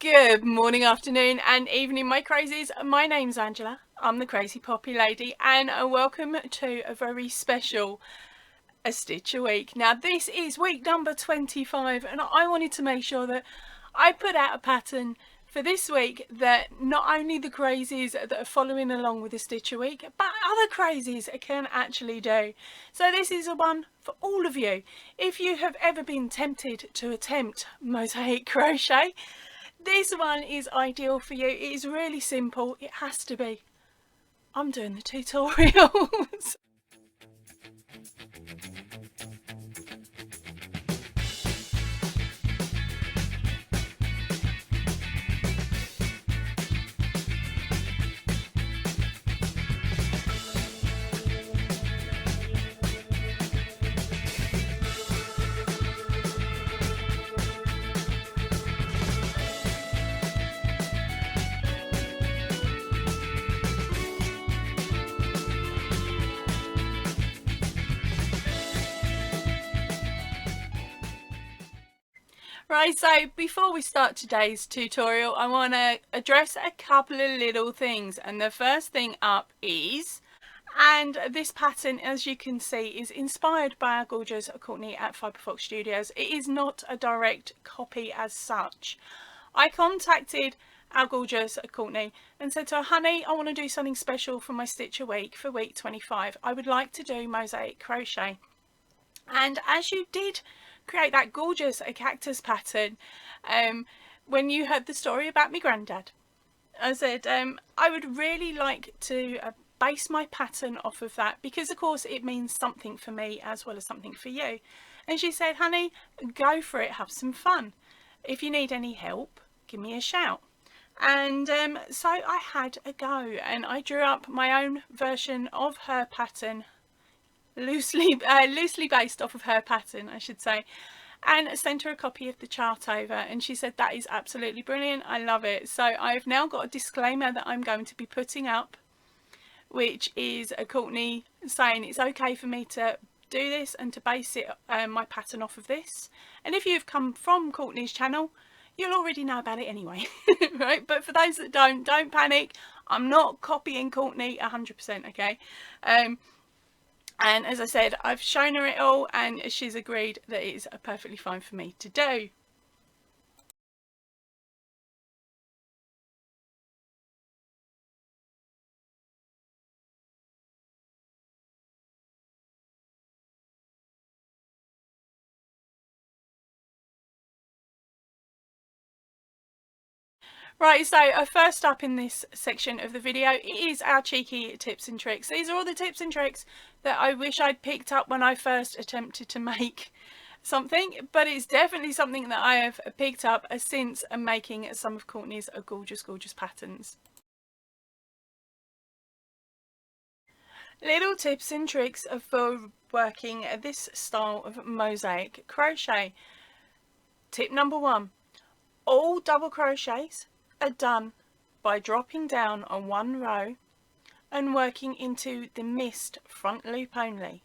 Good morning, afternoon and evening, my crazies. My name's Angela. I'm the Crazy Poppy Lady and welcome to a very special A Stitch a Week. Now this is week number 25 and I wanted to make sure that I put out a pattern for this week that not only the crazies that are following along with A Stitch a Week, but other crazies can actually do. So this is a one for all of you. If you have ever been tempted to attempt mosaic crochet, this one is ideal for you. It is really simple. It has to be. I'm doing the tutorials. Right, so before we start today's tutorial, I want to address a couple of little things. And the first thing up is, and this pattern, as you can see, is inspired by our gorgeous Courtney at Fiberfox Studios. It is not a direct copy as such. I contacted our gorgeous Courtney and said to her, honey, I want to do something special for my Stitch a Week for week 25. I would like to do mosaic crochet. And as you did create that gorgeous cactus pattern, when you heard the story about my granddad, I said I would really like to base my pattern off of that, because of course it means something for me as well as something for you. And she said, honey, go for it, have some fun. If you need any help, give me a shout. And so I had a go and I drew up my own version of her pattern, loosely based off of her pattern, I should say, and sent her a copy of the chart over, and she said that is absolutely brilliant, I love it. So I've now got a disclaimer that I'm going to be putting up, which is a Courtney saying it's okay for me to do this and to base it my pattern off of this. And if you've come from Courtney's channel, you'll already know about it anyway. Right, but for those that don't panic, I'm not copying Courtney 100%, okay? And as I said, I've shown her it all and she's agreed that it is perfectly fine for me to do. Right, so first up in this section of the video is our cheeky tips and tricks. These are all the tips and tricks that I wish I'd picked up when I first attempted to make something, but it's definitely something that I have picked up since making some of Courtney's gorgeous patterns. Little tips and tricks for working this style of mosaic crochet. Tip number one, all double crochets are done by dropping down on one row and working into the missed front loop only.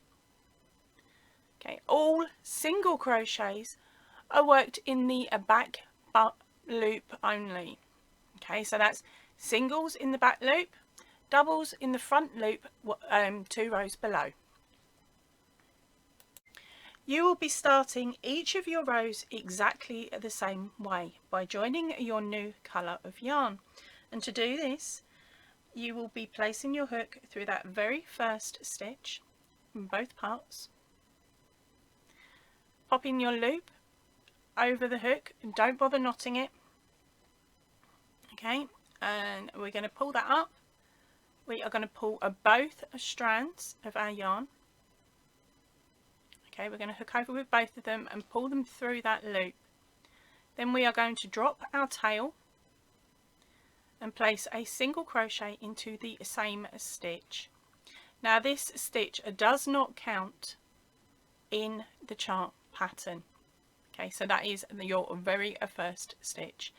Okay, all single crochets are worked in the back loop only. Okay, so that's singles in the back loop, doubles in the front loop 2 rows below. You will be starting each of your rows exactly the same way by joining your new colour of yarn. And to do this, you will be placing your hook through that very first stitch in both parts, popping your loop over the hook and don't bother knotting it. Okay, and we're going to pull that up. We are going to pull both strands of our yarn. Okay, we're going to hook over with both of them and pull them through that loop. Then we are going to drop our tail and place a single crochet into the same stitch. Now this stitch does not count in the chart pattern. Okay, so that is your very first stitch.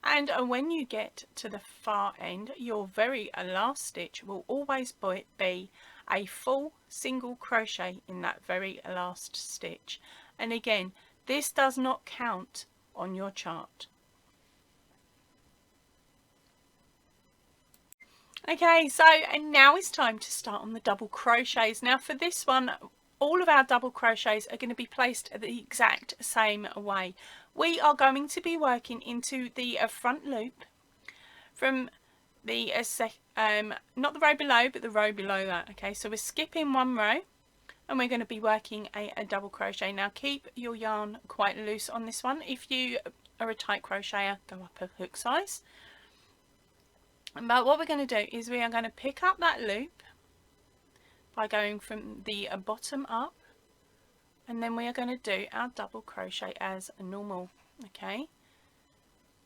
And when you get to the far end, your very last stitch will always be a full single crochet in that very last stitch. And again, this does not count on your chart. Okay, so and now it's time to start on the double crochets. Now for this one, all of our double crochets are going to be placed the exact same way. We are going to be working into the front loop from the not the row below, but the row below that. Okay, so we're skipping one row and we're going to be working a double crochet. Now keep your yarn quite loose on this one. If you are a tight crocheter, go up a hook size. But what we're going to do is we are going to pick up that loop by going from the bottom up, and then we are going to do our double crochet as normal. Okay,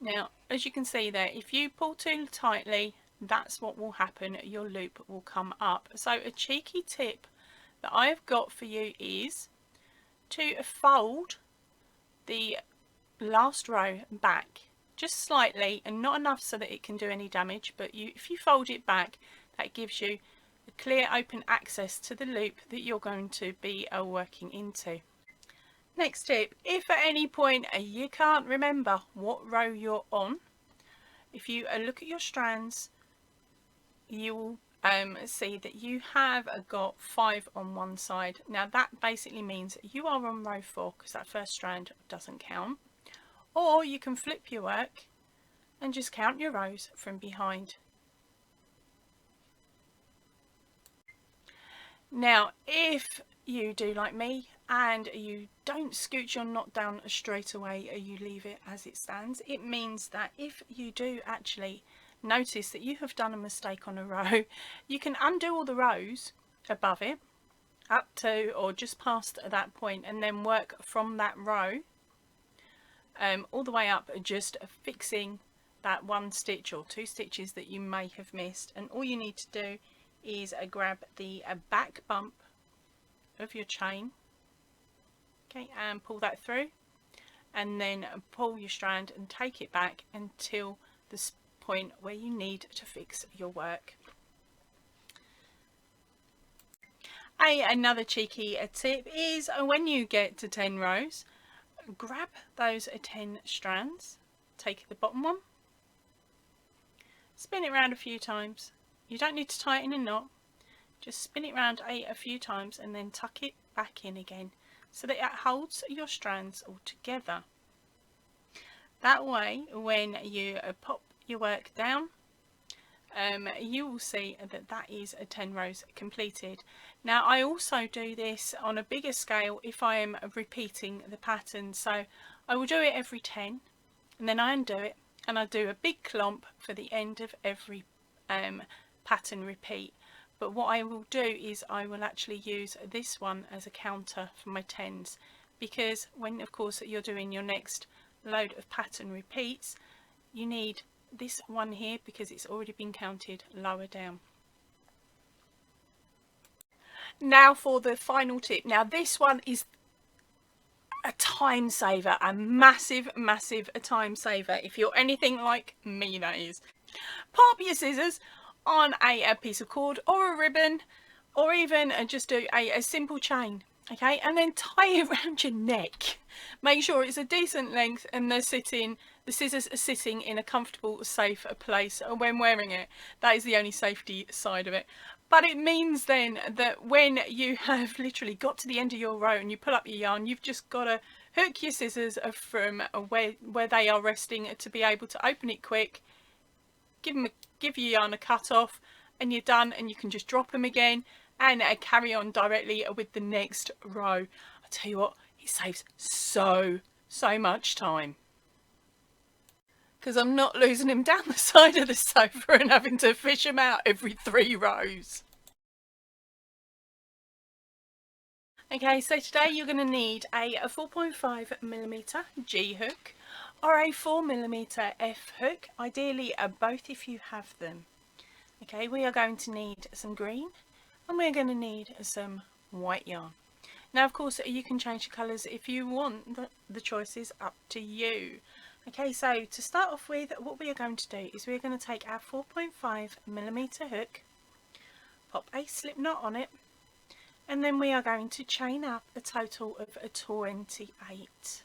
now as you can see there, if you pull too tightly, that's what will happen, your loop will come up. So a cheeky tip that I've got for you is to fold the last row back just slightly, and not enough so that it can do any damage, but if you fold it back, that gives you a clear open access to the loop that you're going to be working into. Next tip, if at any point you can't remember what row you're on, if you look at your strands, you will see that you have got 5 on one side. Now that basically means you are on row 4 because that first strand doesn't count. Or you can flip your work and just count your rows from behind. Now if you do like me and you don't scoot your knot down straight away, or you leave it as it stands, it means that if you do actually notice that you have done a mistake on a row, you can undo all the rows above it up to or just past that point, and then work from that row all the way up, just fixing that 1 stitch or 2 stitches that you may have missed. And all you need to do is grab the back bump of your chain, okay, and pull that through, and then pull your strand and take it back until the point where you need to fix your work. Another cheeky tip is when you get to 10 rows, grab those 10 strands, take the bottom one, spin it around a few times. You don't need to tighten a knot, just spin it around a few times and then tuck it back in again so that it holds your strands all together. That way when you pop your work down, you will see that that is 10 rows completed. Now I also do this on a bigger scale if I am repeating the pattern, so I will do it every 10 and then I undo it and I do a big clump for the end of every pattern repeat. But what I will do is I will actually use this one as a counter for my 10s, because when of course you're doing your next load of pattern repeats, you need this one here because it's already been counted lower down. Now for the final tip. Now this one is a time saver, a massive time saver if you're anything like me, that is. Pop your scissors on a piece of cord or a ribbon, or even just do a simple chain, okay, and then tie it around your neck. Make sure it's a decent length and the scissors are sitting in a comfortable, safe place when wearing it. That is the only safety side of it. But it means then that when you have literally got to the end of your row and you pull up your yarn, you've just got to hook your scissors from where they are resting to be able to open it quick, give your yarn a cut off, and you're done, and you can just drop them again and carry on directly with the next row. I tell you what, it saves so much time, because I'm not losing him down the side of the sofa and having to fish him out every 3 rows. Okay, so today you're going to need a 4.5mm G hook or a 4mm F hook, ideally both if you have them. Okay, we are going to need some green and we're going to need some white yarn. Now of course you can change the colours if you want, the choice is up to you. Okay, so to start off with, what we are going to do is we're going to take our 4.5mm hook, pop a slip knot on it, and then we are going to chain up a total of 28.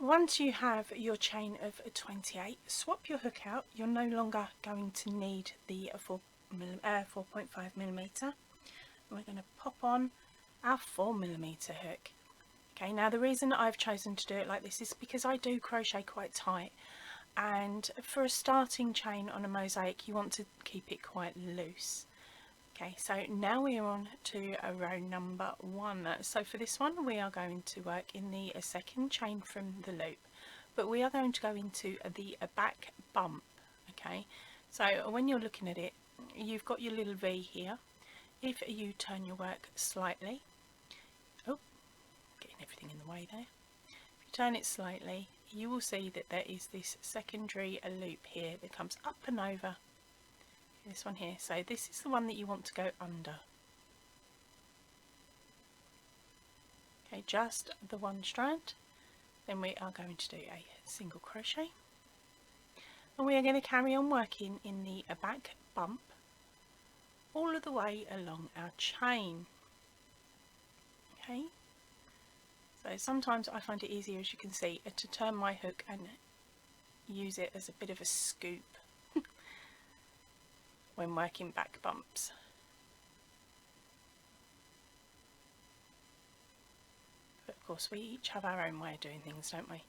Once you have your chain of 28, swap your hook out. You're no longer going to need the 4.5 millimeter. We're going to pop on our 4mm hook. Okay, now the reason I've chosen to do it like this is because I do crochet quite tight, and for a starting chain on a mosaic you want to keep it quite loose. Okay, so now we are on to row number 1. So for this one we are going to work in the second chain from the loop, but we are going to go into the back bump. Okay, so when you're looking at it, you've got your little V here. If you turn your work slightly, oh, getting everything in the way there. If you turn it slightly, you will see that there is this secondary loop here that comes up and over. This one here. So this is the one that you want to go under. Okay, just the one strand. Then we are going to do a single crochet, and we are going to carry on working in the back bump all of the way along our chain. Okay, so sometimes I find it easier, as you can see, to turn my hook and use it as a bit of a scoop when working back bumps. But of course we each have our own way of doing things, don't we?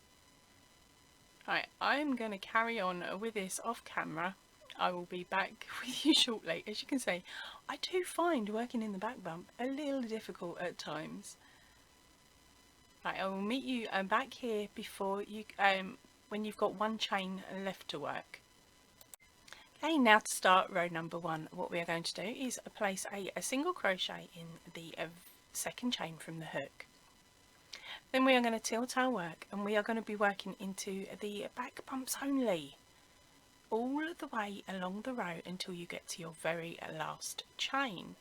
Right, I'm going to carry on with this off camera. I will be back with you shortly. As you can see, I do find working in the back bump a little difficult at times. Right, I will meet you back here before you when you've got one chain left to work. Okay, now to start row number 1, what we are going to do is place a single crochet in the second chain from the hook. Then we are going to tilt our work, and we are going to be working into the back bumps only, all the way along the row until you get to your very last chain.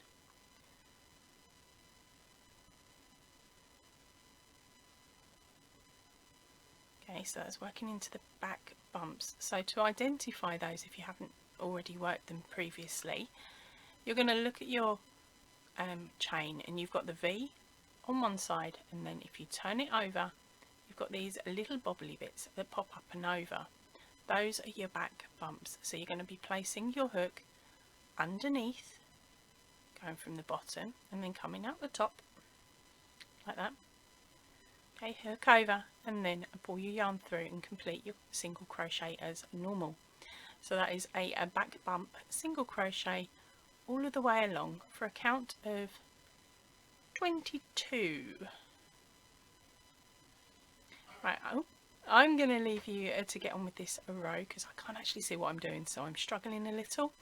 Okay, so that's working into the back bumps. So to identify those, if you haven't already worked them previously, you're going to look at your chain, and you've got the V on one side, and then if you turn it over, you've got these little bobbly bits that pop up and over. Those are your back bumps. So you're going to be placing your hook underneath, going from the bottom and then coming out the top like that. Okay, hook over and then pull your yarn through and complete your single crochet as normal. So that is a back bump single crochet all of the way along for a count of 22. Right, I'm going to leave you to get on with this row because I can't actually see what I'm doing, so I'm struggling a little,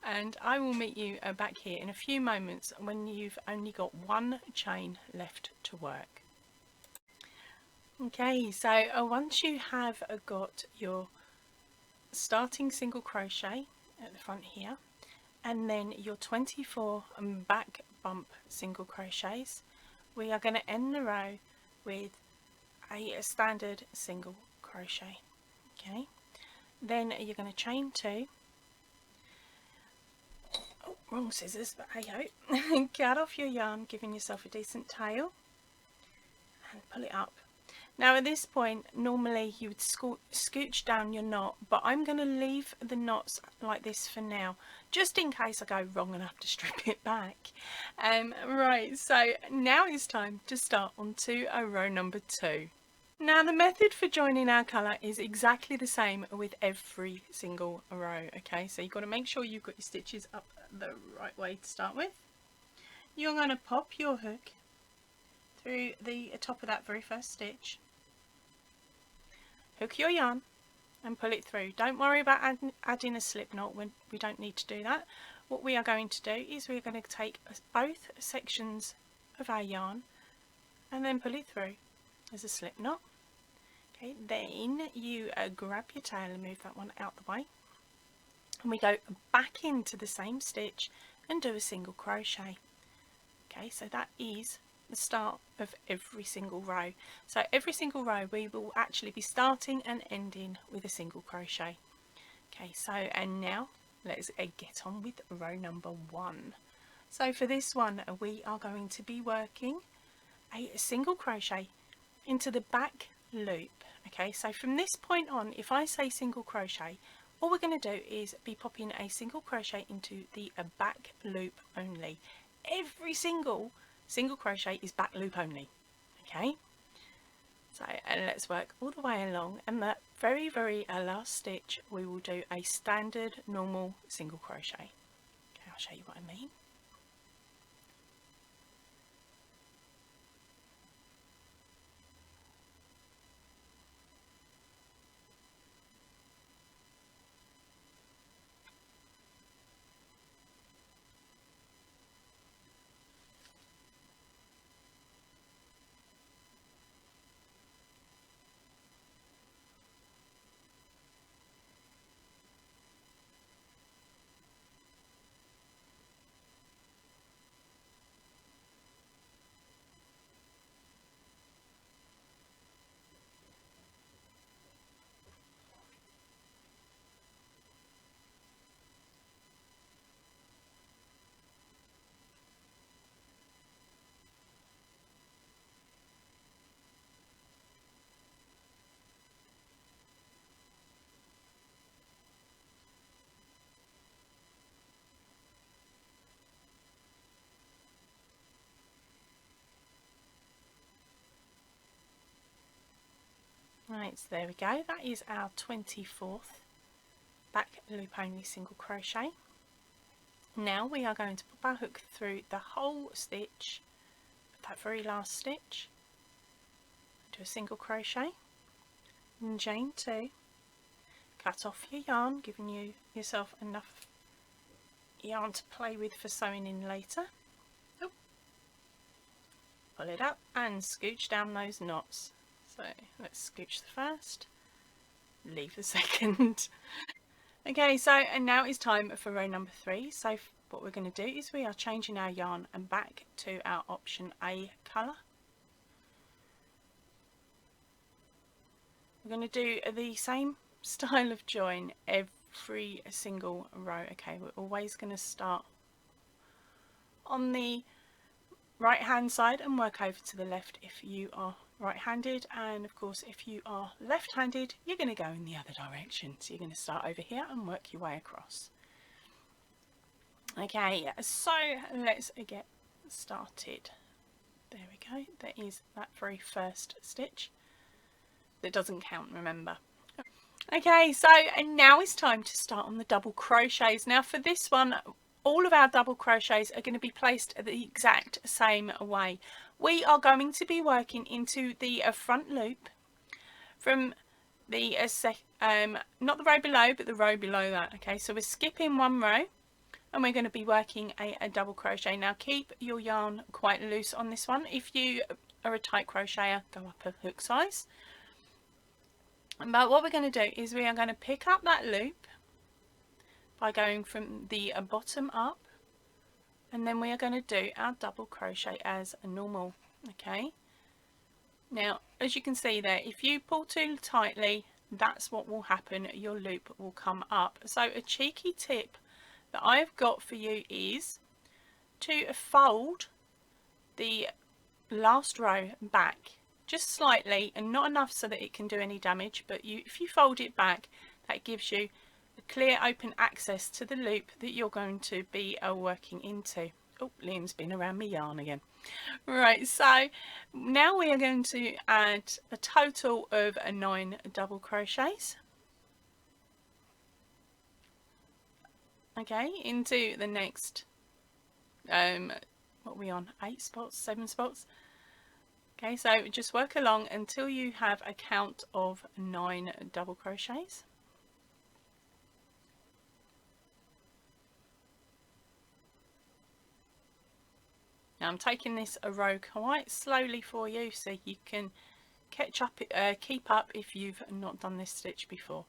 and I will meet you back here in a few moments when you've only got one chain left to work. Okay, so once you have got your starting single crochet at the front here, and then your 24 back bump single crochets, we are going to end the row with a standard single crochet. Okay, then you're going to chain 2. Oh, wrong scissors, but hey ho. Cut off your yarn, giving yourself a decent tail, and pull it up. Now at this point, normally you would scooch down your knot, but I'm going to leave the knots like this for now, just in case I go wrong and have to strip it back. Right, so now it's time to start onto row number 2. Now the method for joining our colour is exactly the same with every single row. Okay, so you've got to make sure you've got your stitches up the right way to start with. You're going to pop your hook through the top of that very first stitch, hook your yarn and pull it through. Don't worry about adding a slip knot when we don't need to do that. What we are going to do is we're going to take both sections of our yarn and then pull it through as a slip knot. Okay, then you grab your tail and move that one out the way, and we go back into the same stitch and do a single crochet. Okay, so that is the start of every single row. So every single row we will actually be starting and ending with a single crochet. Okay, so and now let's get on with row number 1. So for this one we are going to be working a single crochet into the back loop Okay, so from this point on, if I say single crochet, all we're going to do is be popping a single crochet into the back loop only. Every single crochet is back loop only. Okay, so and let's work all the way along, and that very last stitch we will do a standard normal single crochet. Okay, I'll show you what I mean. Right, so there we go. That is our 24th back loop only single crochet. Now we are going to pop our hook through the whole stitch, that very last stitch, do a single crochet and chain 2, cut off your yarn, giving yourself enough yarn to play with for sewing in later. Oh. Pull it up and scooch down those knots. So let's scooch the first, leave the second. Okay, so and now it's time for row number 3. So what we're going to do is we are changing our yarn and back to our option A colour. We're going to do the same style of join every single row. Okay, we're always going to start on the right hand side and work over to the left if you are right-handed, and of course if you are left-handed you're going to go in the other direction, so you're going to start over here and work your way across. Okay, so let's get started. There we go, that is that very first stitch. That doesn't count, remember. Okay, so and now it's time to start on the double crochets. Now for this one, all of our double crochets are going to be placed the exact same way. We are going to be working into the front loop from the not the row below, but the row below that. Okay, so we're skipping one row and we're going to be working a double crochet. Now keep your yarn quite loose on this one. If you are a tight crocheter, go up a hook size. But what we're going to do is we are going to pick up that loop by going from the bottom up, and then we are going to do our double crochet as normal. Okay, now as you can see there, if you pull too tightly, that's what will happen, your loop will come up. So a cheeky tip that I've got for you is to fold the last row back just slightly, and not enough so that it can do any damage, but if you fold it back, that gives you a clear open access to the loop that you're going to be working into. Oh, Liam's been around my yarn again. Right, so now we are going to add a total of 9 double crochets. Okay, into the next what are we on, 8 spots, 7 spots. Okay, so just work along until you have a count of 9 double crochets. Now I'm taking this a row quite slowly for you so you can catch up, keep up if you've not done this stitch before.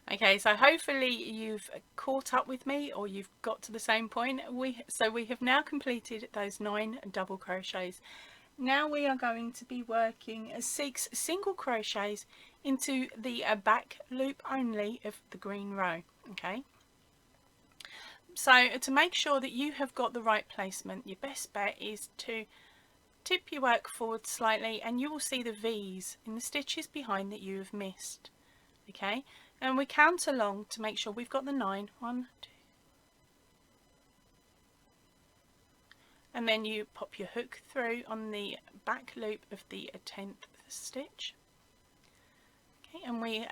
Okay, so hopefully you've caught up with me, or you've got to the same point. So we have now completed those 9 double crochets. Now we are going to be working 6 single crochets into the back loop only of the green row. Okay, so to make sure that you have got the right placement, your best bet is to tip your work forward slightly, and you will see the V's in the stitches behind that you have missed. Okay, and we count along to make sure we've got the 9. 1, 2, and then you pop your hook through on the back loop of the 10th stitch. Okay,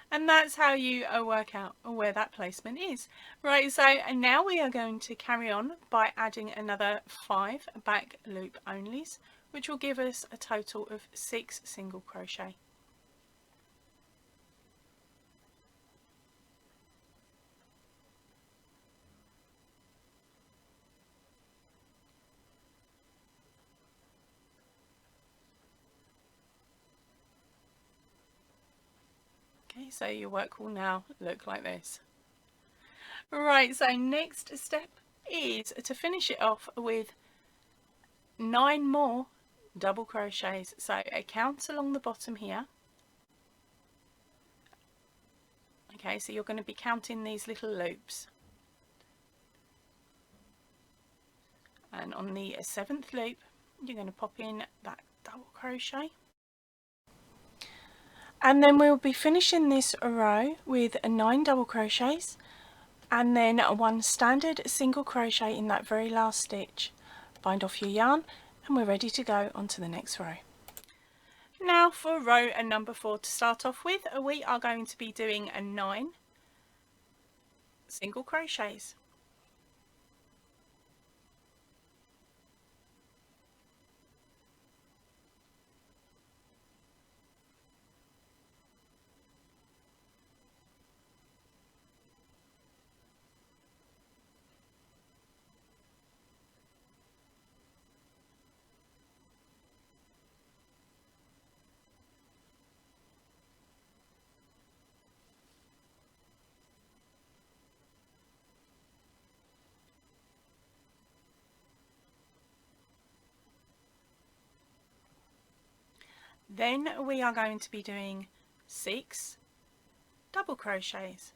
and that's how you work out where that placement is. Right, so and now we are going to carry on by adding another 5 back loop onlys, which will give us a total of 6 single crochet. Okay, so your work will now look like this. Right, so next step is to finish it off with 9 more double crochets. So count along the bottom here. Okay, so you're going to be counting these little loops. And on the 7th loop, you're going to pop in that double crochet. And then we'll be finishing this row with 9 double crochets, and then 1 standard single crochet in that very last stitch. Bind off your yarn, and we're ready to go on to the next row. Now for row number 4 to start off with, we are going to be doing 9 single crochets. Then we are going to be doing 6 double crochets.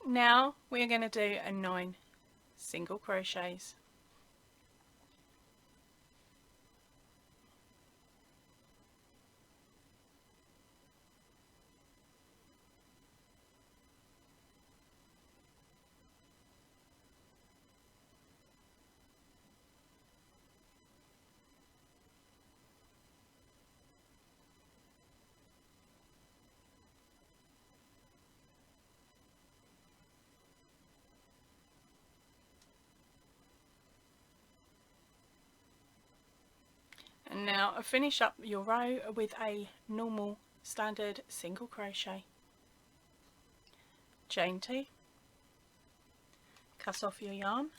Now we're going to do 9 single crochets. And now finish up your row with a normal standard single crochet. Chain 2, cut off your yarn,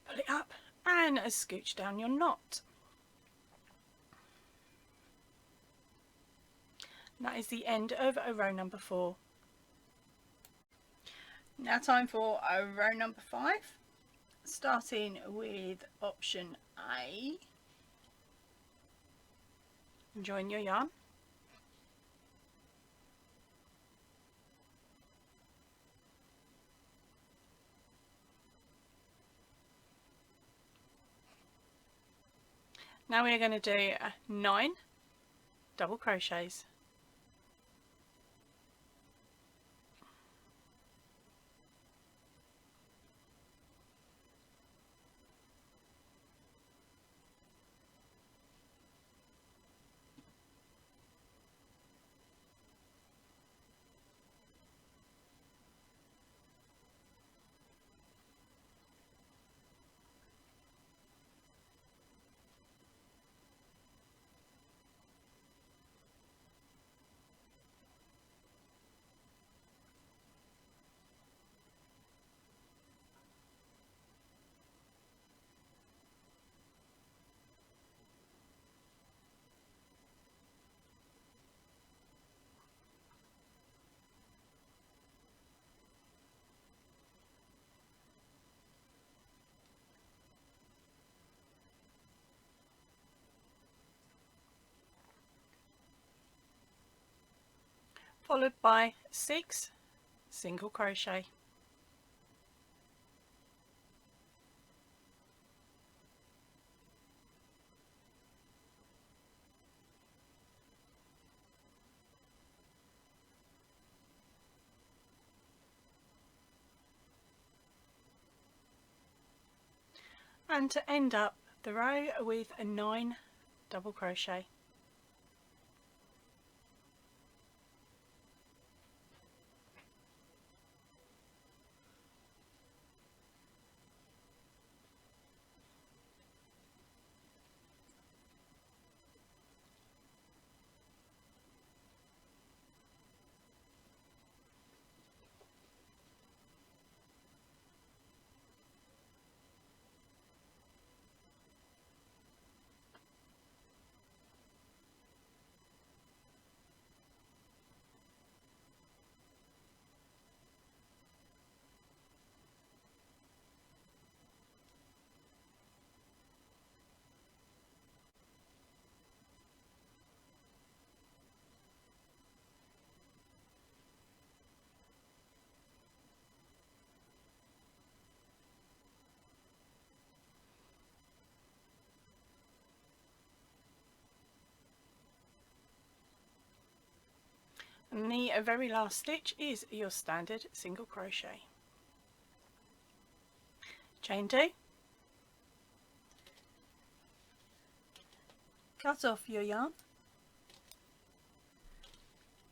pull it up and scooch down your knot. And that is the end of row number 4. Now time for row number 5. Starting with option A, join your yarn, Now we are going to do 9 double crochets. Followed by 6 single crochet. And to end up the row with a 9 double crochet. And the very last stitch is your standard single crochet. Chain 2, cut off your yarn,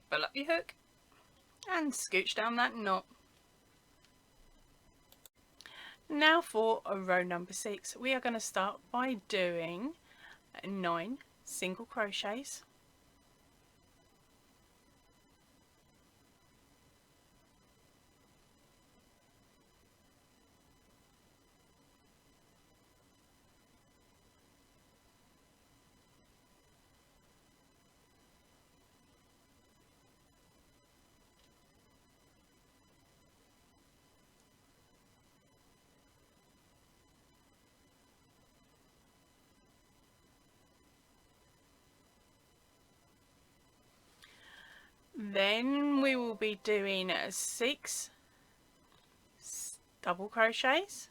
pull up your hook and scooch down that knot. Now for row number 6, we are going to start by doing 9 single crochets. Then we will be doing 6 double crochets.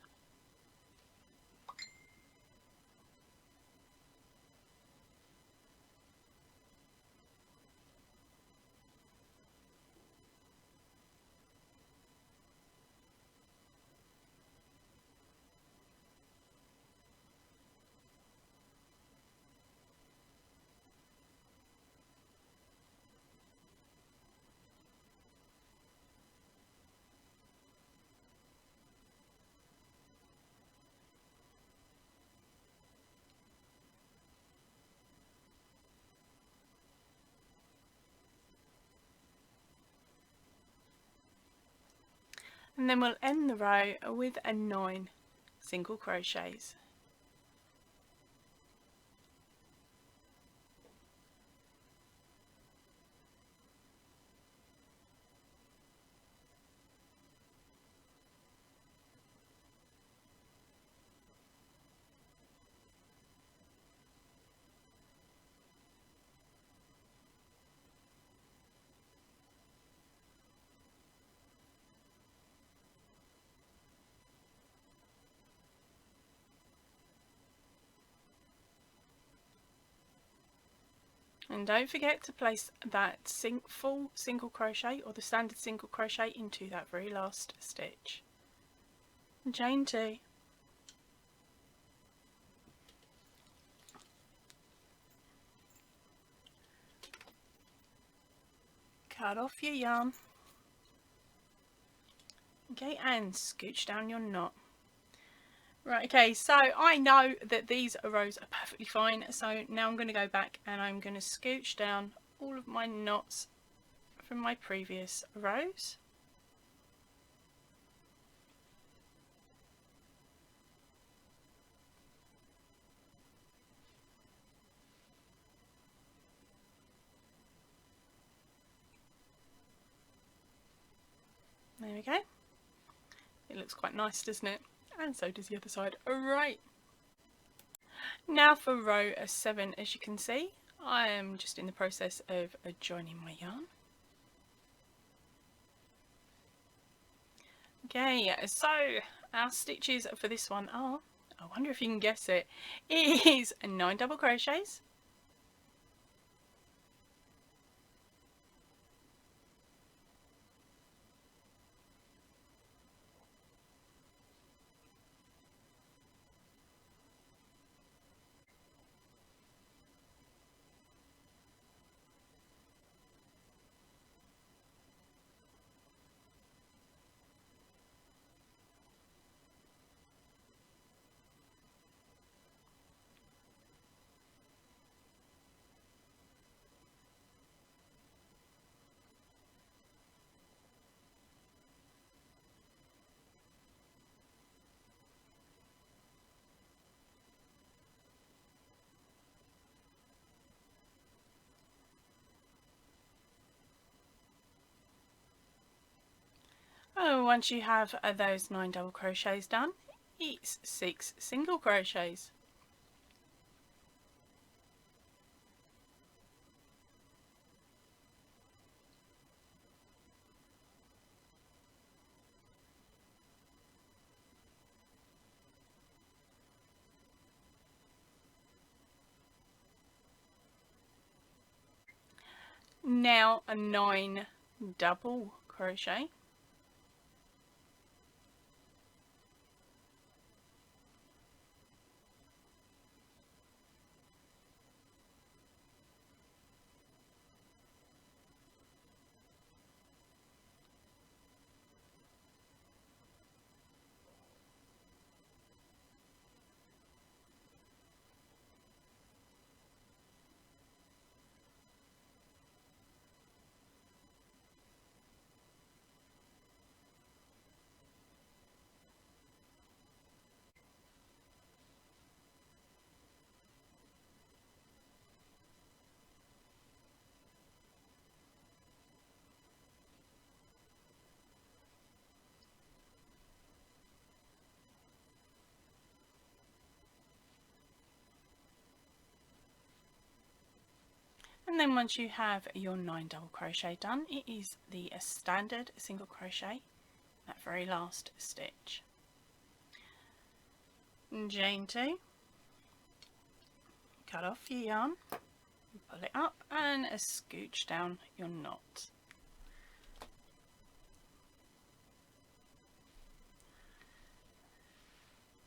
And then we'll end the row with a 9 single crochets. And don't forget to place that full single crochet or the standard single crochet into that very last stitch. Chain 2. Cut off your yarn. Okay, and scooch down your knot. Right, okay, so I know that these rows are perfectly fine, so now I'm going to go back and I'm going to scooch down all of my knots from my previous rows. There we go. It looks quite nice, doesn't it? And so does the other side. Alright. Now for row 7, as you can see, I am just in the process of joining my yarn. Okay, so our stitches for this one are, I wonder if you can guess it, is 9 double crochets, once you have those 9 double crochets done, it's 6 single crochets. Now a 9 double crochet. And then once you have your 9 double crochet done, it is the standard single crochet, that very last stitch. Chain 2, cut off your yarn, pull it up and scooch down your knot.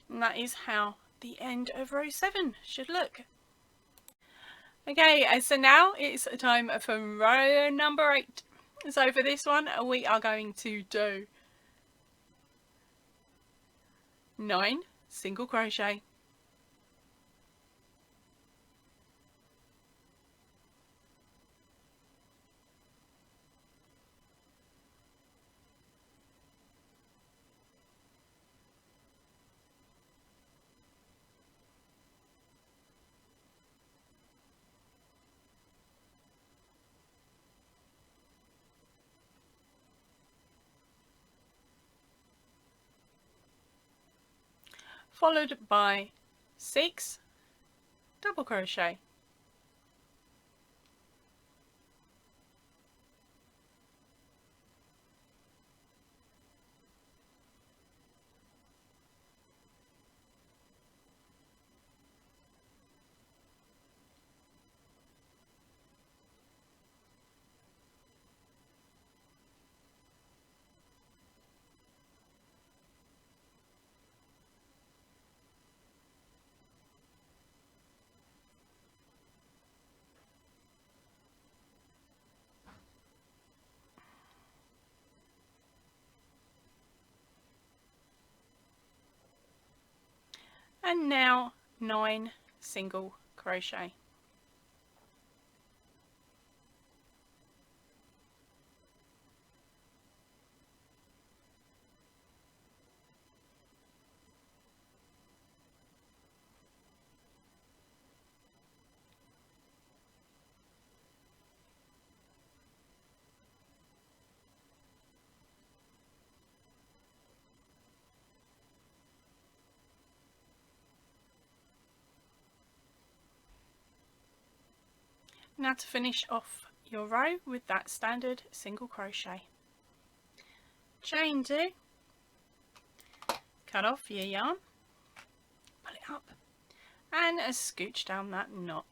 And that is how the end of row 7 should look. Okay, so now it's time for row number 8. So for this one, we are going to do 9 single crochet, followed by 6 double crochet, and now 9 single crochet. Now to finish off your row with that standard single crochet. Chain 2, cut off your yarn, pull it up and scooch down that knot.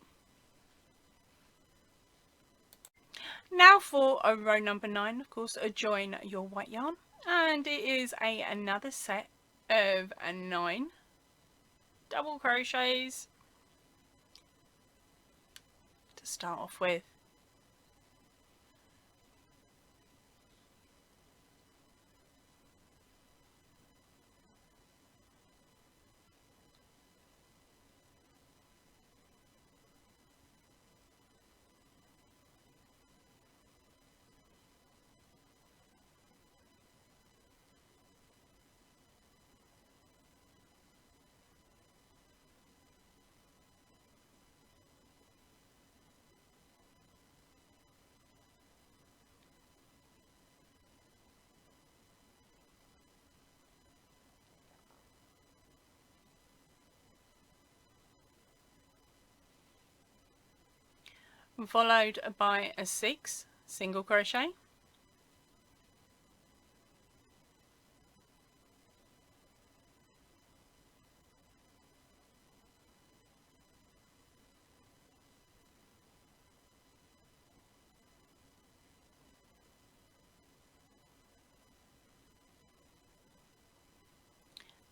Now for a row number 9, of course, join your white yarn, and it is another set of 9 double crochets to start off with. Followed by a 6 single crochet,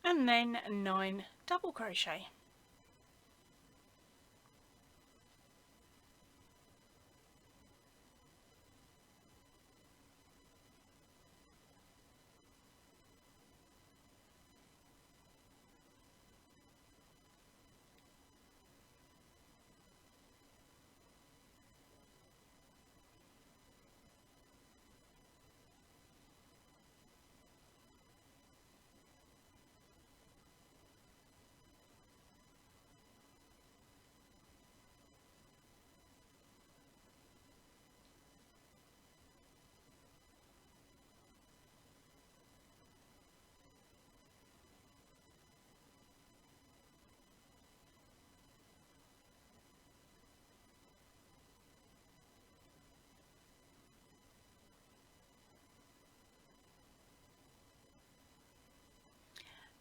and then 9 double crochet.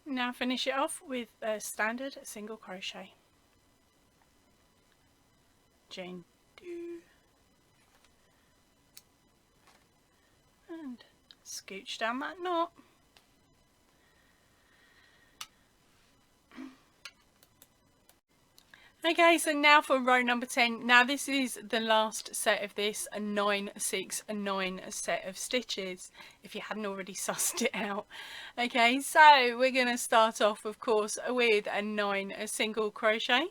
Now finish it off with a standard single crochet. Chain 2 and scooch down that knot. Okay, so now for row number 10. Now this is the last set of this, a 9, 6, 9 set of stitches, if you hadn't already sussed it out. Okay, so we're going to start off, of course, with a 9 single crochet.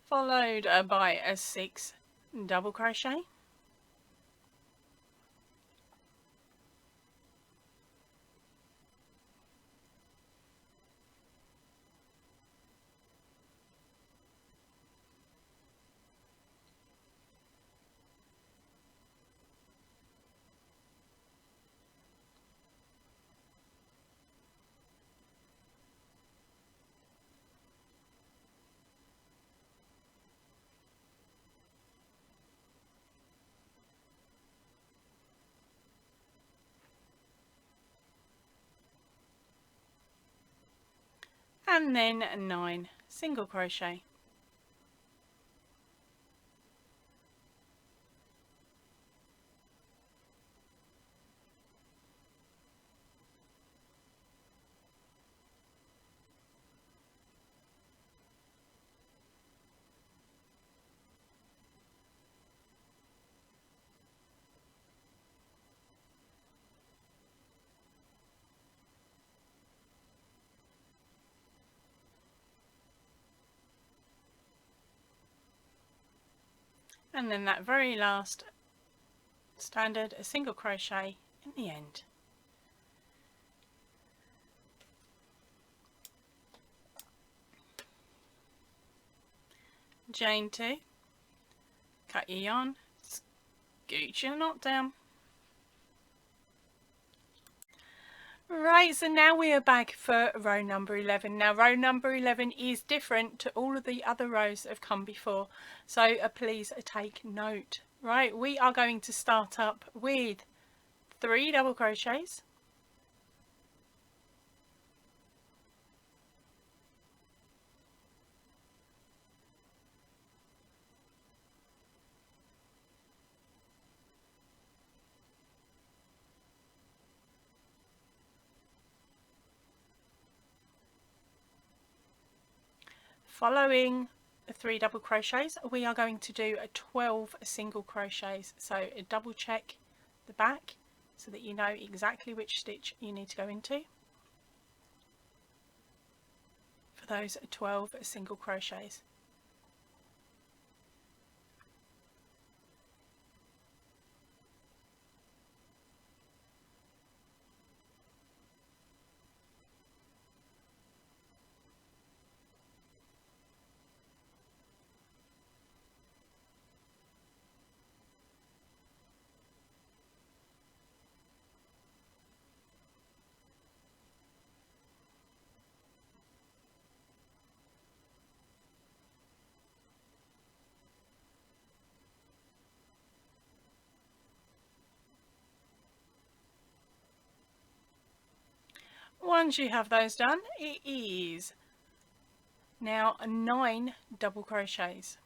Followed by a 6 double crochet, and then 9 single crochet. and then that very last standard a single crochet in the end. Chain 2, cut your yarn, scoot your knot down. Right, so now we are back for row number 11. Now row number 11 is different to all of the other rows that have come before, so please take note. Right, we are going to start up with 3 double crochets, following the 3 double crochets we are going to do a 12 single crochets, so double check the back so that you know exactly which stitch you need to go into for those 12 single crochets. Once you have those done, it is now 9 double crochets.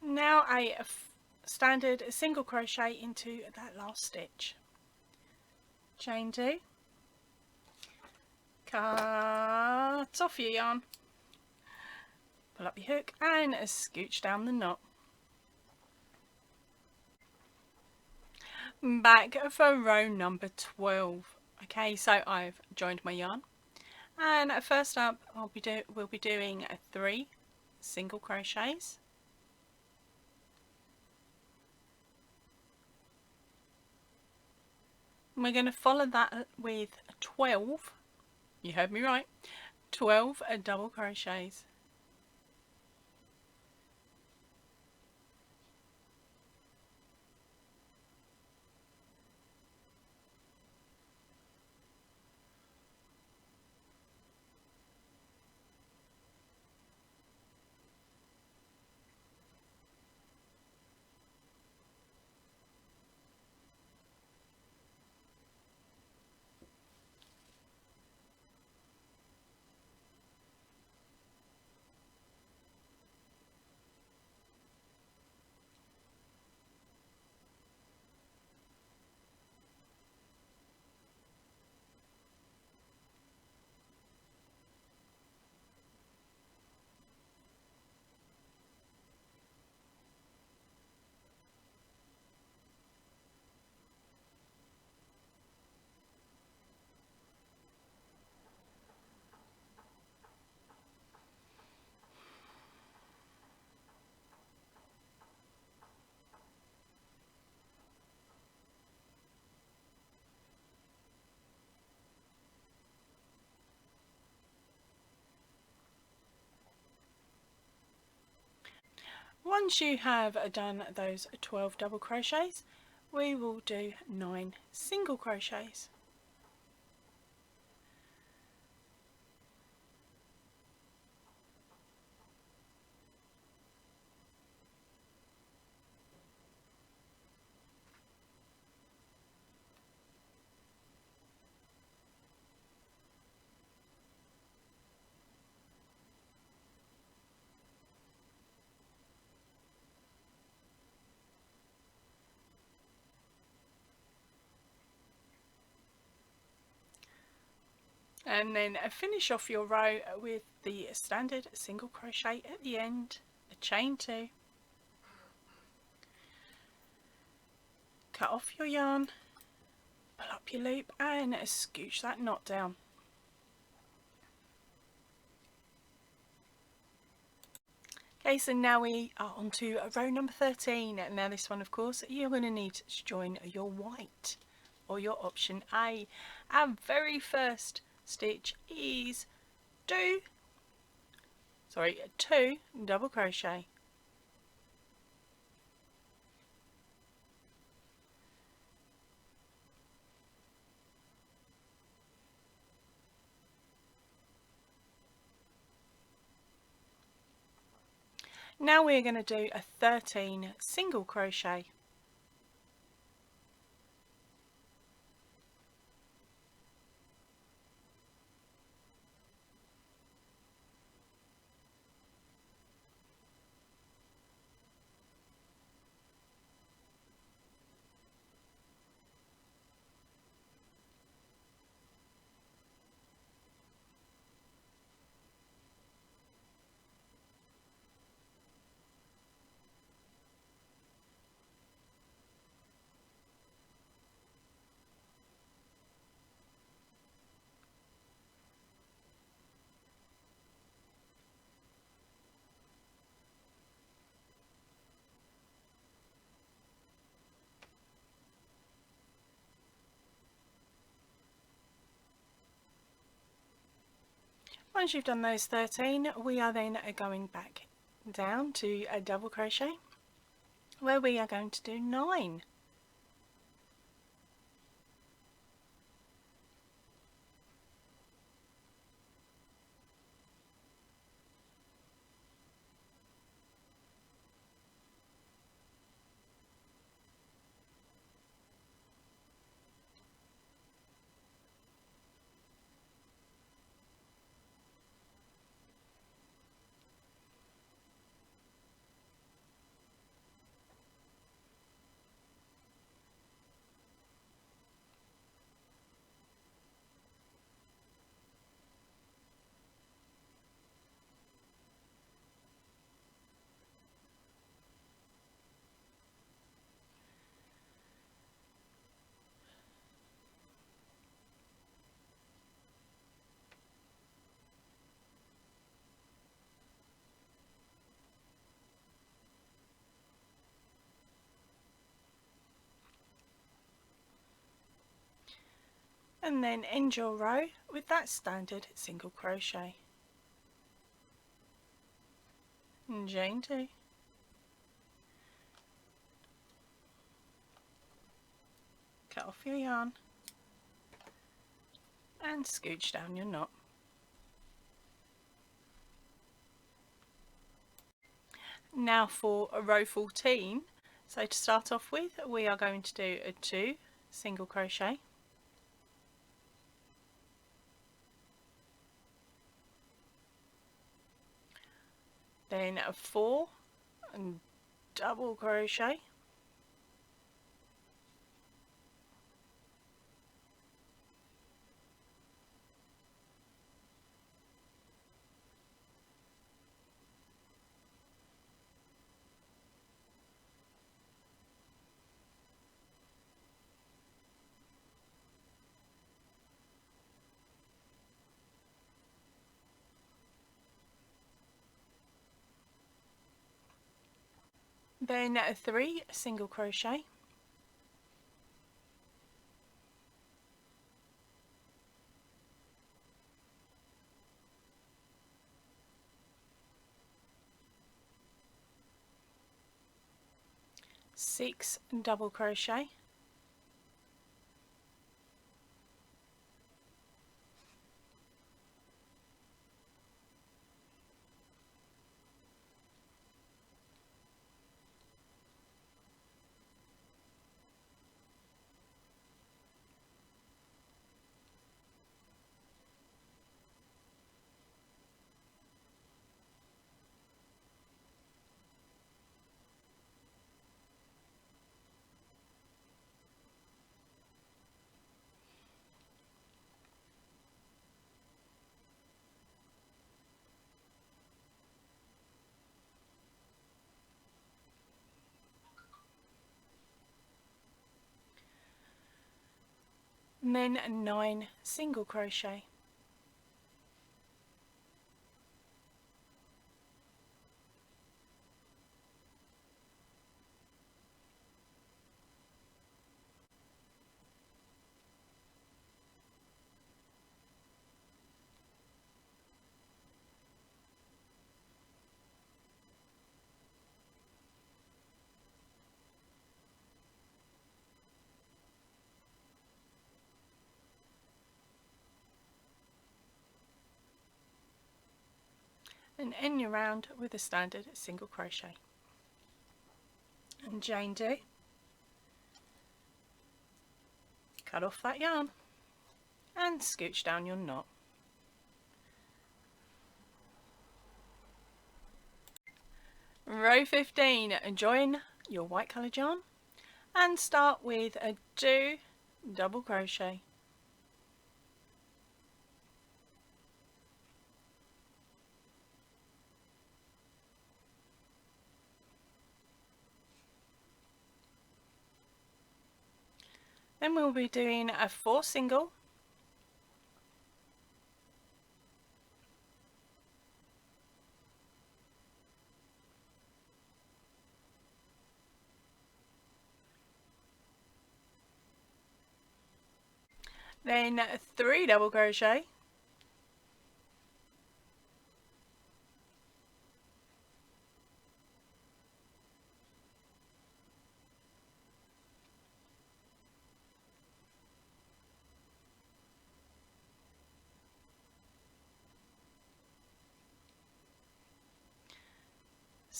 Now a standard single crochet into that last stitch. Chain 2, cut off your yarn, pull up your hook and scooch down the knot. Back for row number 12. Okay, so I've joined my yarn, and first up we'll be doing 3 single crochets. We're going to follow that with 12, you heard me right, 12 double crochets. Once you have done those 12 double crochets, we will do 9 single crochets. And then finish off your row with the standard single crochet at the end, a chain 2, cut off your yarn, pull up your loop and scooch that knot down. Okay, so now we are on to row number 13. Now this one, of course, you're going to need to join your white or your option A. Our very first stitch is 2 double crochet. Now we're going to do a 13 single crochet. Once you've done those 13, we are then going back down to a double crochet where we are going to do 9. And then end your row with that standard single crochet. And chain 2. Cut off your yarn and scooch down your knot. Now for row 14, so to start off with we are going to do a 2 single crochet, then a 4 and double crochet, then a 3 single crochet, 6 double crochet, and then 9 single crochet. And end your round with a standard single crochet. And chain 2, cut off that yarn and scooch down your knot. Row 15, join your white coloured yarn and start with a 2 double crochet. Then we'll be doing a 4 single, then 3 double crochet,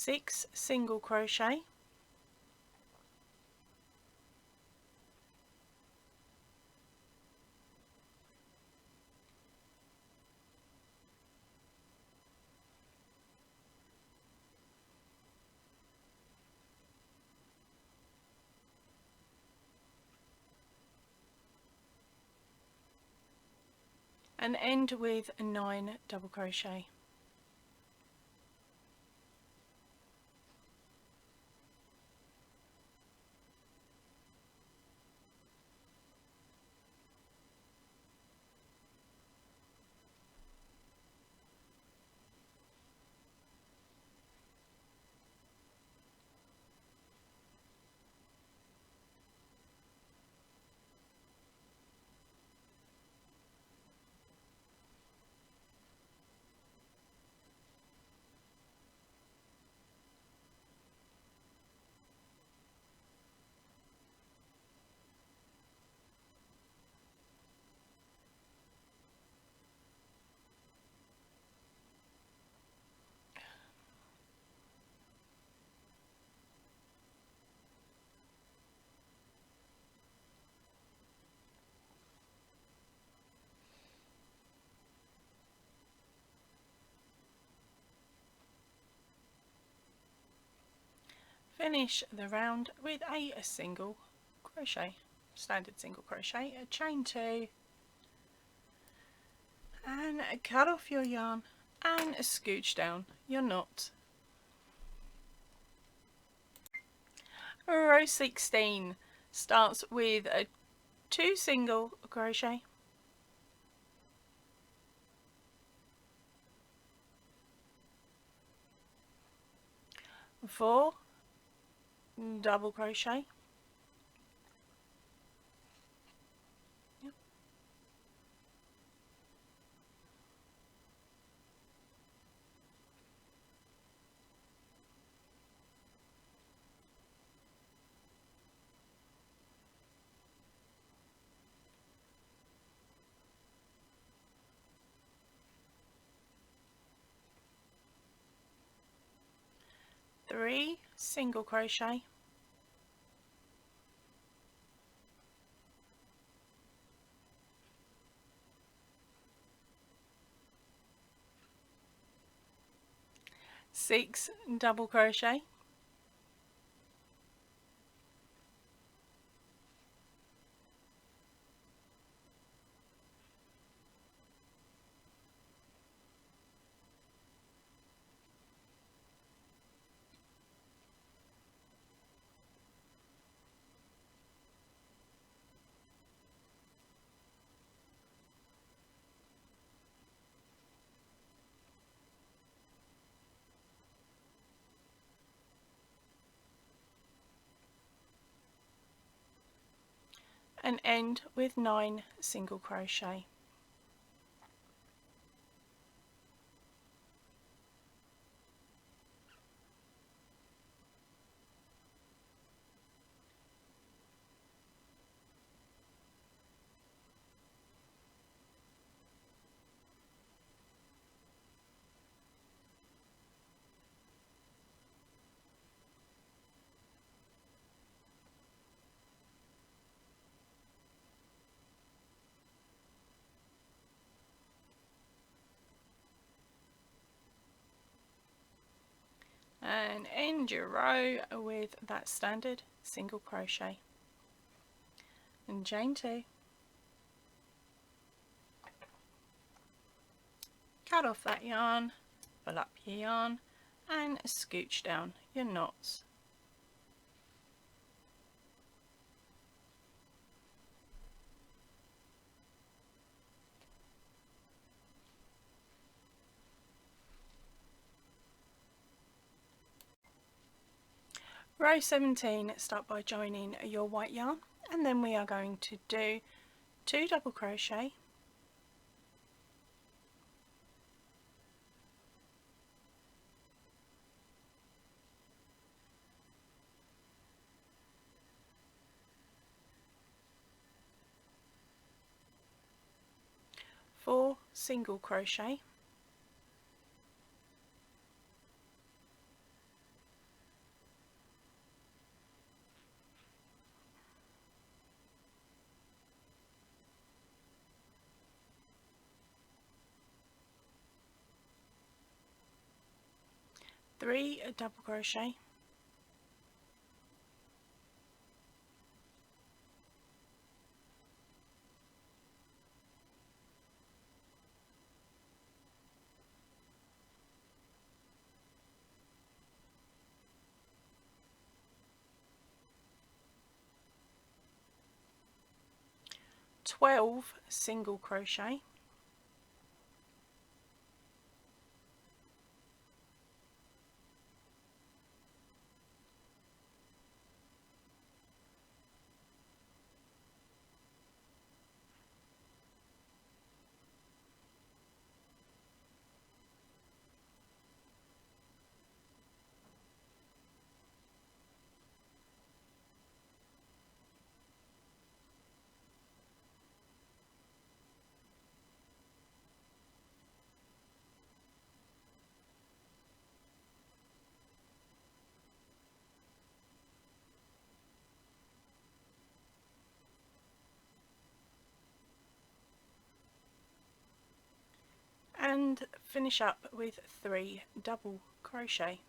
six single crochet, and end with 9 double crochet. Finish the round with a single crochet, standard single crochet, a chain 2, and cut off your yarn and scooch down your knot. Row 16 starts with a 2 single crochet, 4 double crochet, 3 single crochet, six double crochet, and end with 9 single crochet. And end your row with that standard single crochet and chain 2, cut off that yarn, pull up your yarn and scooch down your knots. Row 17, start by joining your white yarn, and then we are going to do 2 double crochet, four single crochet, three double crochet, twelve single crochet, and finish up with 3 double crochet.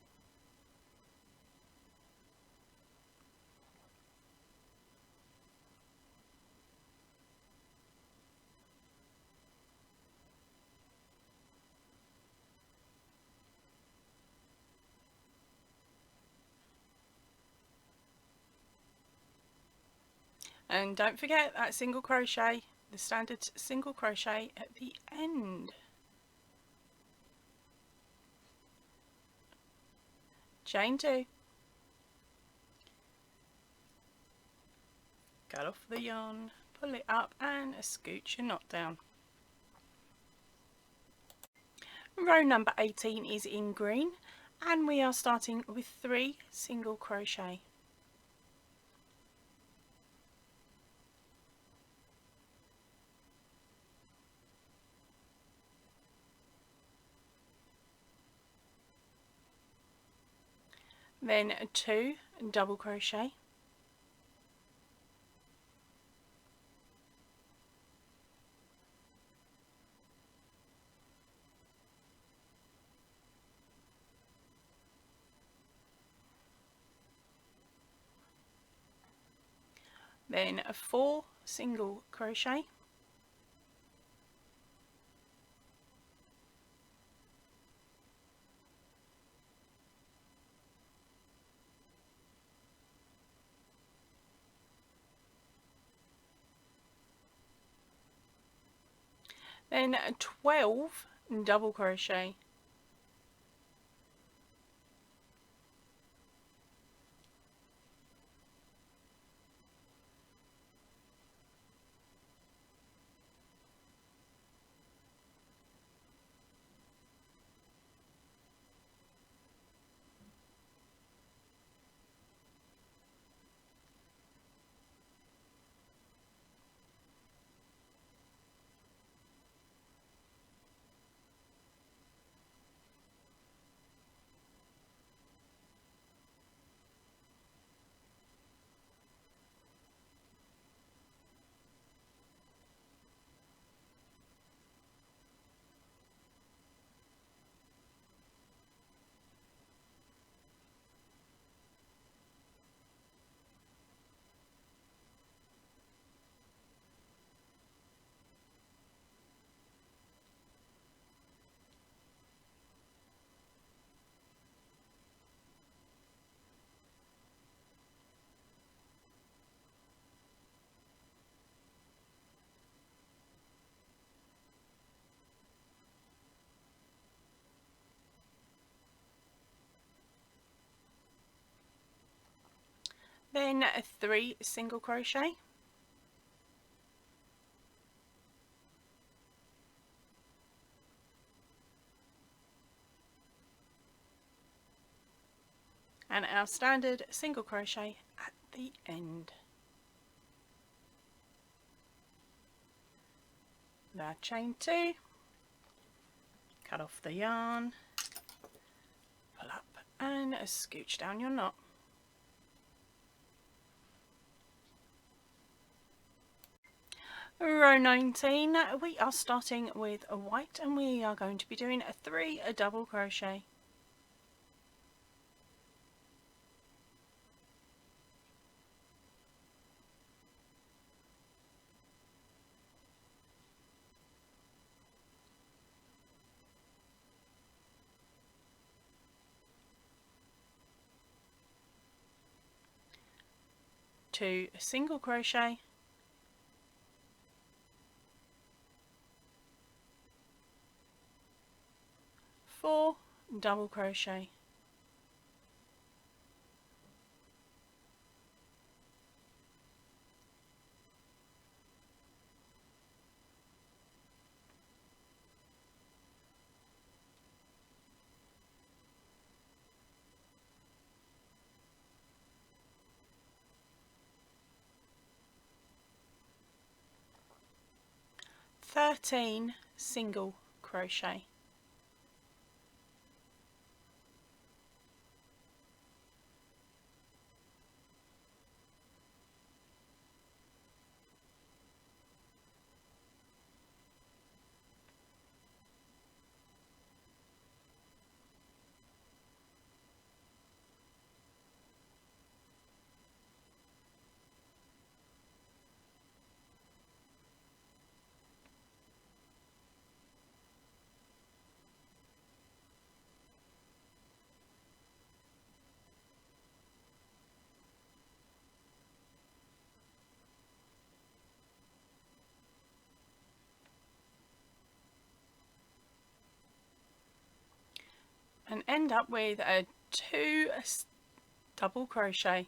And don't forget that single crochet, the standard single crochet at the end. Chain 2, cut off the yarn, pull it up and scooch your knot down. Row number 18 is in green, and we are starting with 3 single crochet. then 2 double crochet, then 4 single crochet, then 12 double crochet, then 3 single crochet, and our standard single crochet at the end. Now chain 2, cut off the yarn, pull up and scooch down your knot. Row 19, we are starting with a white and we are going to be doing 3 double crochet. Two single crochet, four double crochet, (13) single crochet, and end up with a 2 double crochet.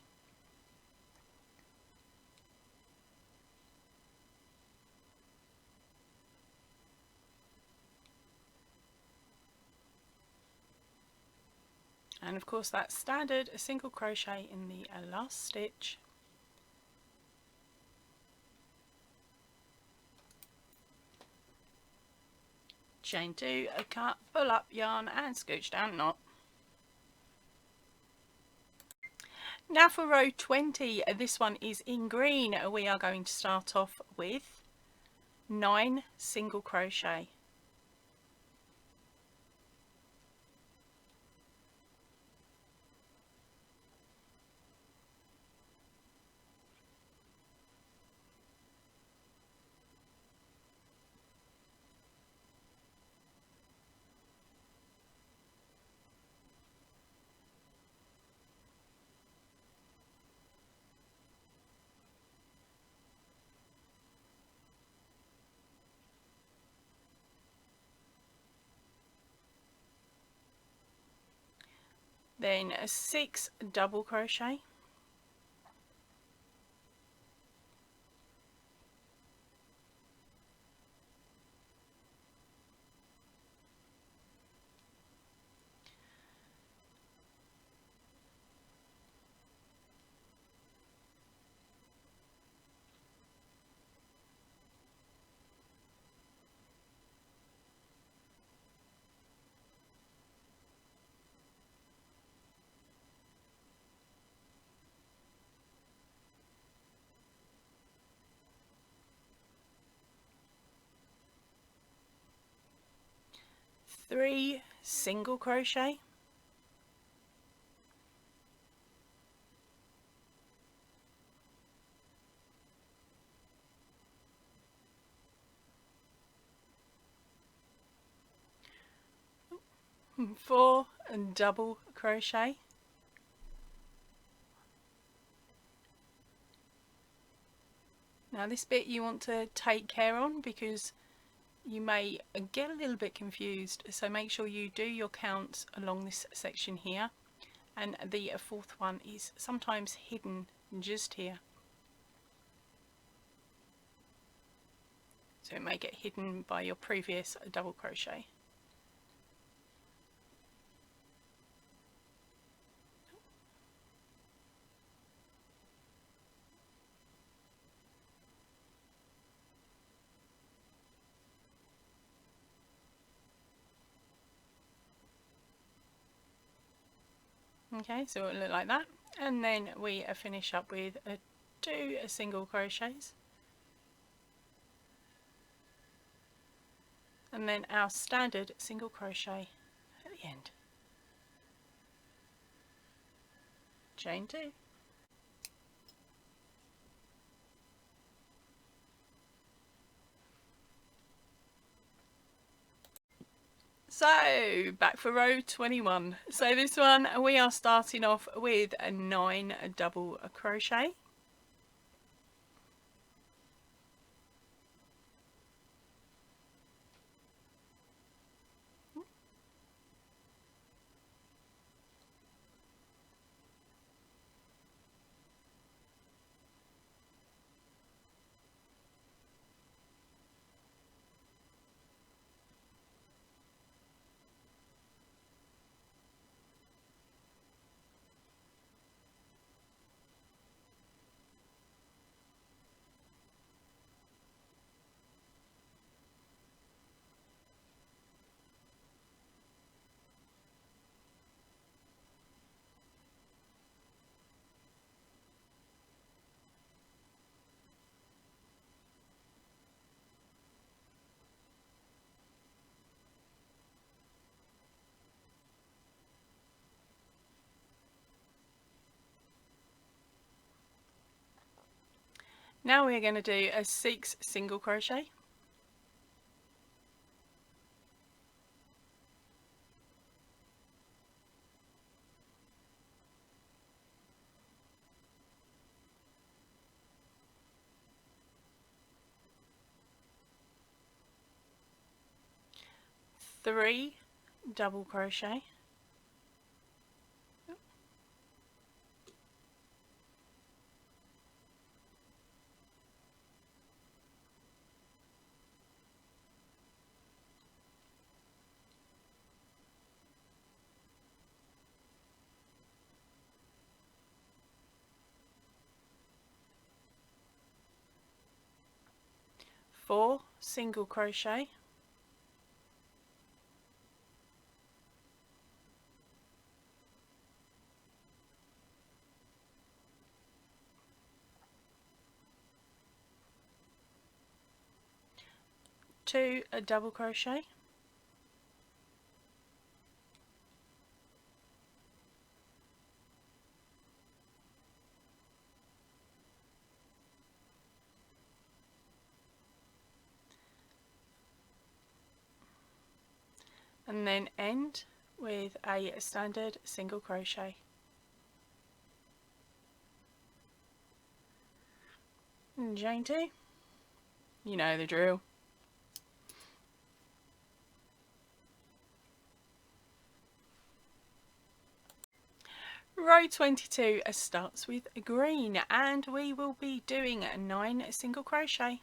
And of course that's standard a single crochet in the last stitch. Chain 2, a cut, pull up yarn and scooch down knot. Now for row 20, this one is in green. We are going to start off with 9 single crochet. Then 6 double crochet, three single crochet, four double crochet, now this bit you want to take care on because you may get a little bit confused, so make sure you do your counts along this section here, and the fourth one is sometimes hidden just here, so it may get hidden by your previous double crochet. Okay, so it'll look like that, and then we finish up with 2 single crochets, and then our standard single crochet at the end. Chain 2. So back for row 21. So this one we are starting off with 9 double crochet. Now we're going to do a 6 single crochet. Three double crochet, four single crochet, 2 double crochet, and then end with a standard single crochet. And chain 2, you know the drill. Row 22 starts with green, and we will be doing 9 single crochet.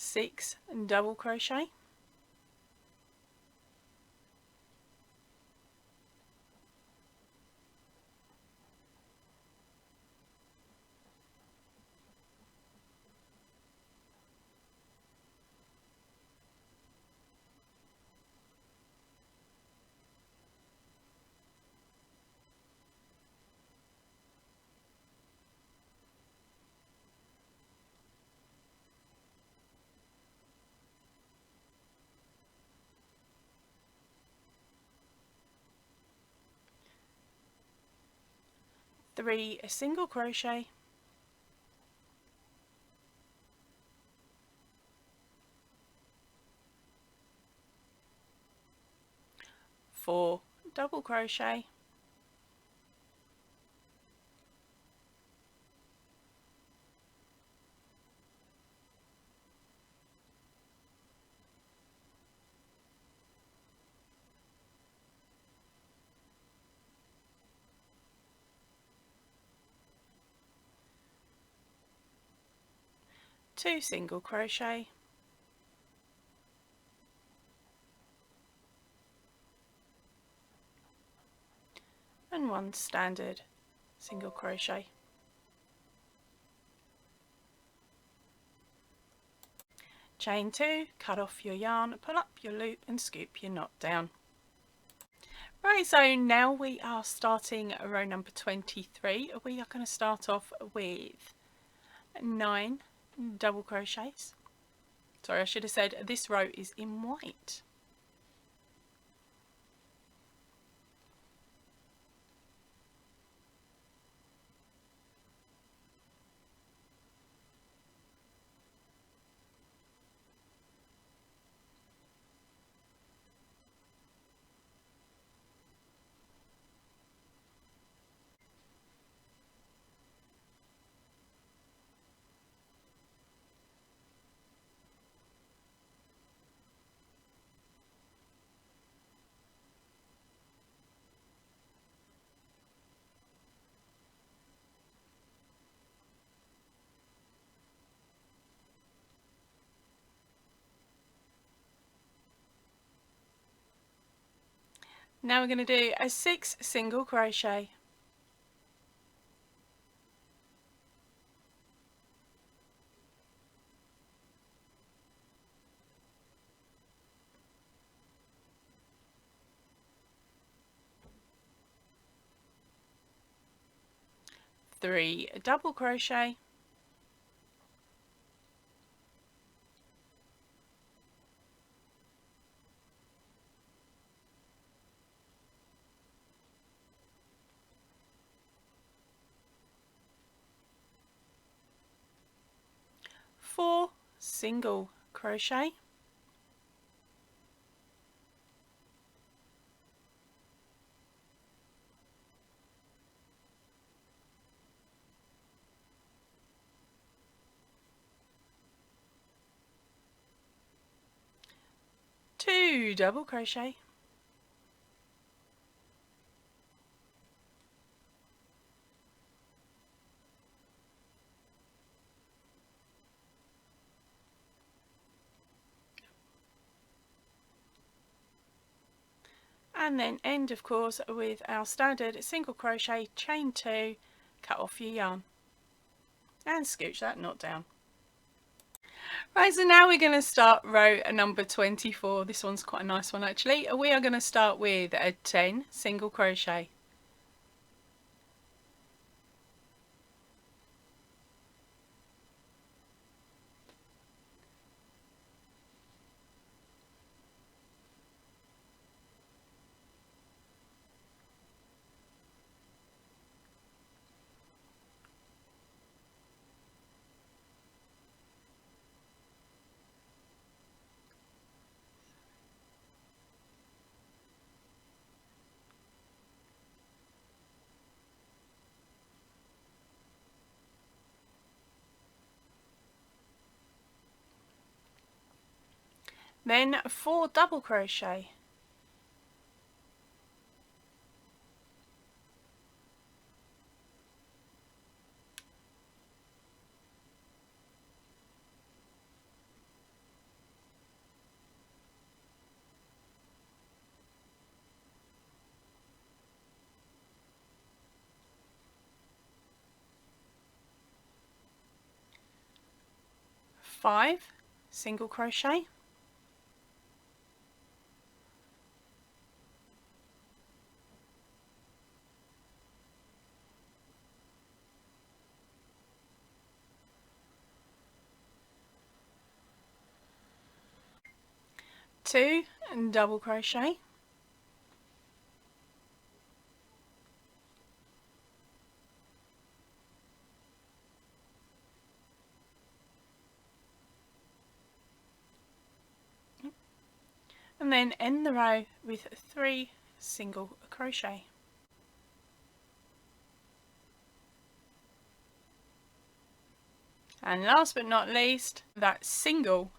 Six double crochet, three single crochet, four double crochet, two single crochet, and one standard single crochet. Chain 2, cut off your yarn, pull up your loop and scoop your knot down. Right, so now we are starting row number 23. We are going to start off with 9 double crochets. Sorry, I should have said this row is in white. Now we're going to do a 6 single crochet, three double crochet, four single crochet, two double crochet, and then end of course with our standard single crochet, chain 2, cut off your yarn and scooch that knot down. Right, so now we're going to start row number 24. This one's quite a nice one actually. We are going to start with a 10 single crochet. Then 4 double crochet. Five single crochet. Two double crochet. And then end the row with 3 single crochet. And last but not least, that single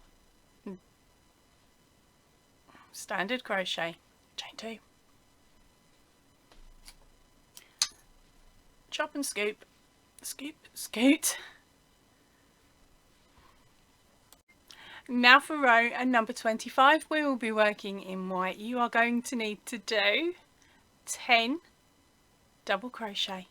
standard crochet, chain 2. Chop and scoop, scoop, scoot. Now for row number 25, we will be working in white. You are going to need to do 10 double crochet.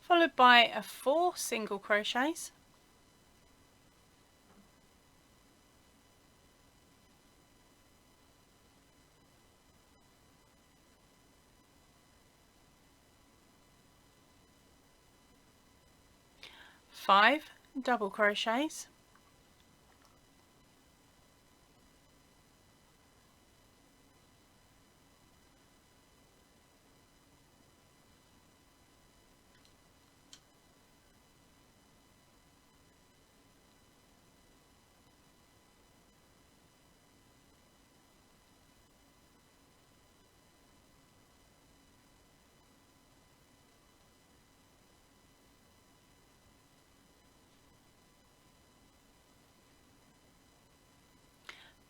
Followed by 4 single crochets, five double crochets,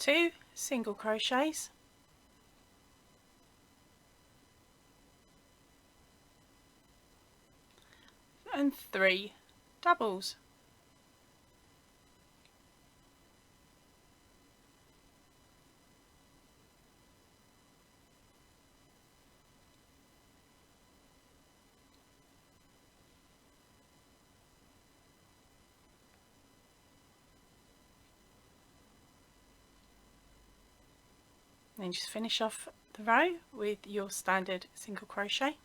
two single crochets, and 3 doubles. Then just finish off the row with your standard single crochet.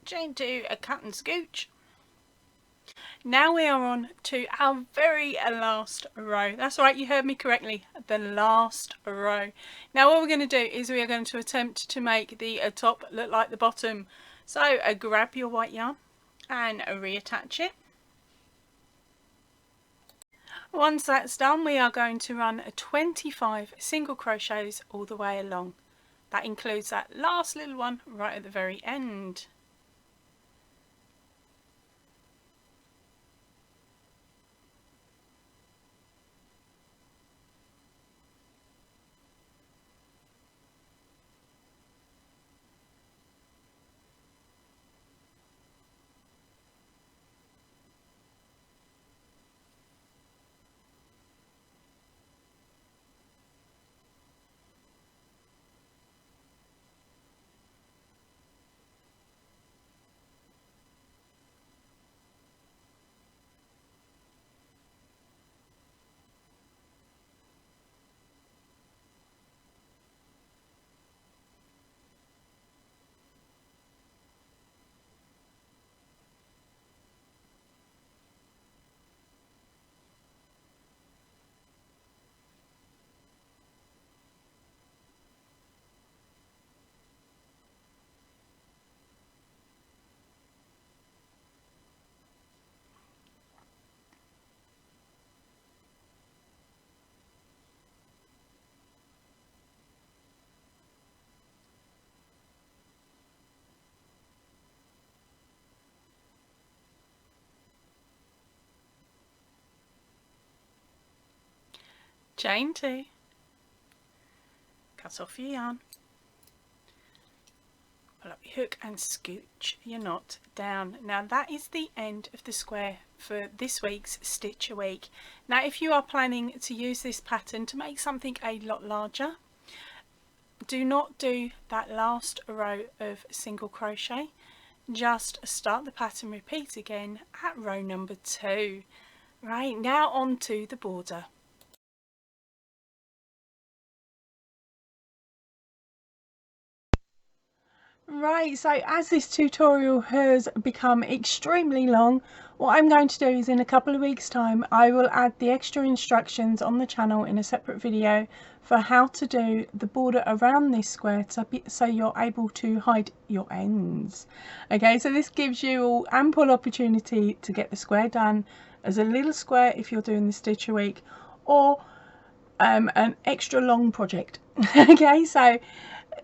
chain 2, a cut and scooch. Now we are on to our very last row. That's right, you heard me correctly, the last row. Now what we're going to do is we are going to attempt to make the top look like the bottom. So grab your white yarn and reattach it. Once that's done, we are going to run 25 single crochets all the way along. That includes that last little one right at the very end. Chain 2, cut off your yarn, pull up your hook and scooch your knot down. Now that is the end of the square for this week's Stitch a Week. Now if you are planning to use this pattern to make something a lot larger, do not do that last row of single crochet. Just start the pattern, repeat again at row number 2. Right, now on to the border. Right, so as this tutorial has become extremely long, what I'm going to do is in a couple of weeks time I will add the extra instructions on the channel in a separate video for how to do the border around this square so you're able to hide your ends. Okay, so this gives you all ample opportunity to get the square done as a little square if you're doing the Stitch a Week, or an extra long project. Okay, so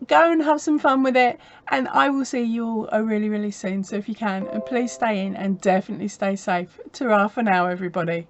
go and have some fun with it, and I will see you all really soon. So if you can, and please stay in and definitely stay safe. Ta-ra for now, everybody.